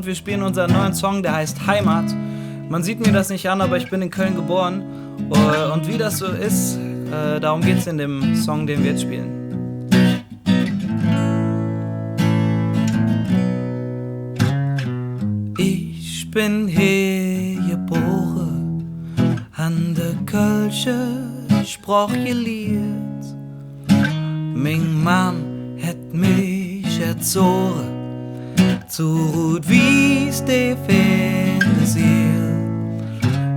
Wir spielen unseren neuen Song, der heißt Heimat. Man sieht mir das nicht an, aber ich bin in Köln geboren. Und wie das so ist, darum geht's in dem Song, den wir jetzt spielen. Ich bin hier geboren, an der Kölsche Sprach gelehrt. Mein Mann hat mich erzogen, zu gut wie's de Fernseher.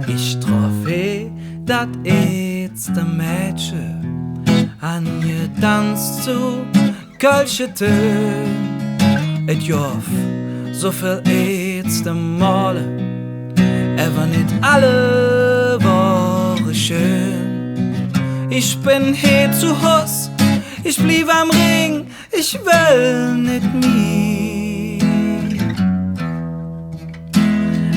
Ich treffe dat ätzte Mädchen an je Tanz zu Kölsche Tön. Et joff so viel ätzte Male, war nicht alle Woche schön. Ich bin hier zu Haus, ich blieb am Ring, ich will nicht mehr.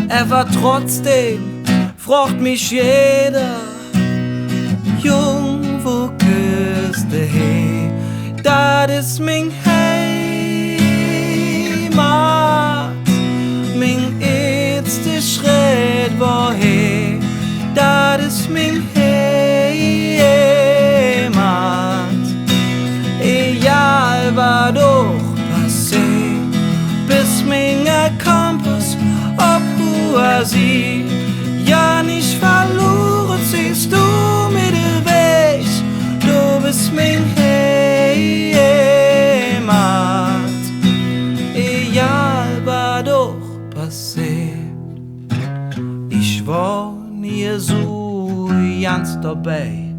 Aber trotzdem fragt mich jeder, Jung, wo küsst du her? Das ist mein Heimat, mein erster Schritt woher. Das ist mein Heimat, egal was doch passiert, bis mein Kompass ob sie ja nicht verloren, siehst du mir den Weg, du bist mein Heimat, egal was doch passiert. Ich war nie so ganz dabei,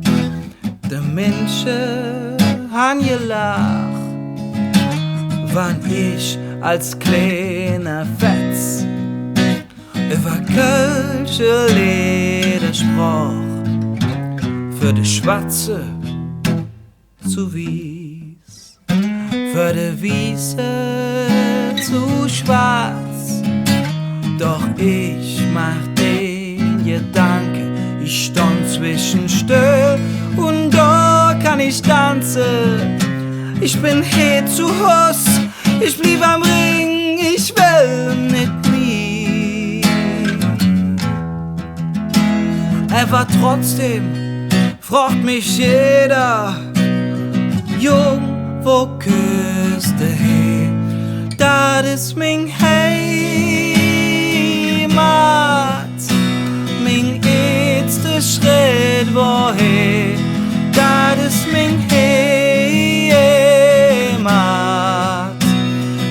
die Menschen haben gelacht, wann ich als kleiner Fetz über Kölsche Lieder sprach, für die Schwarze zu Wies, für die Wiese zu schwarz. Doch ich mach den Gedanke, ich stand zwischen Stühl und da kann ich tanzen. Ich bin hier zu Haus, ich blieb am Ring, ich will nicht mehr. Aber trotzdem fragt mich jeder, Jung, wo küsst du her? Das ist mein Heimat, mein erster Schritt woher. Das ist mein Heimat,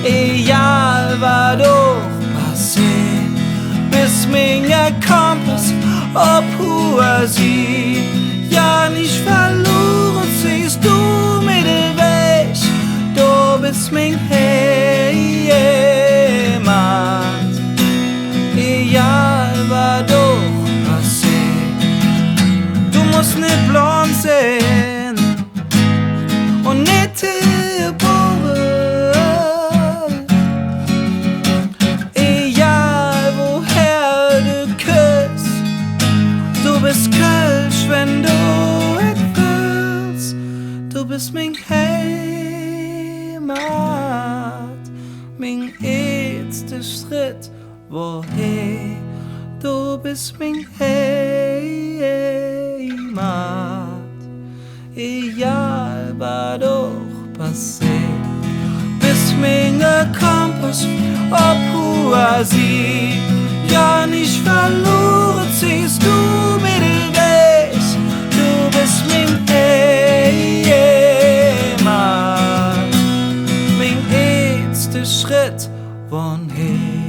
egal was doch passiert, bis mein Kompass ob sie ja nicht verloren, siehst du mir den Weg, du bist mein Heimat, egal was doch passiert. Du musst nicht blond sein und nicht geboren, egal woher du küsst. Du bist Kölsch, wenn du es willst. Du bist mein Heimat, mein erster Schritt woher. Du bist mein Heimat, egal was doch passiert. Bis mein Kompass ob sie ja nicht verloren, siehst du mir den Weg, du bist mein Heimat, mein erster Schritt von hier.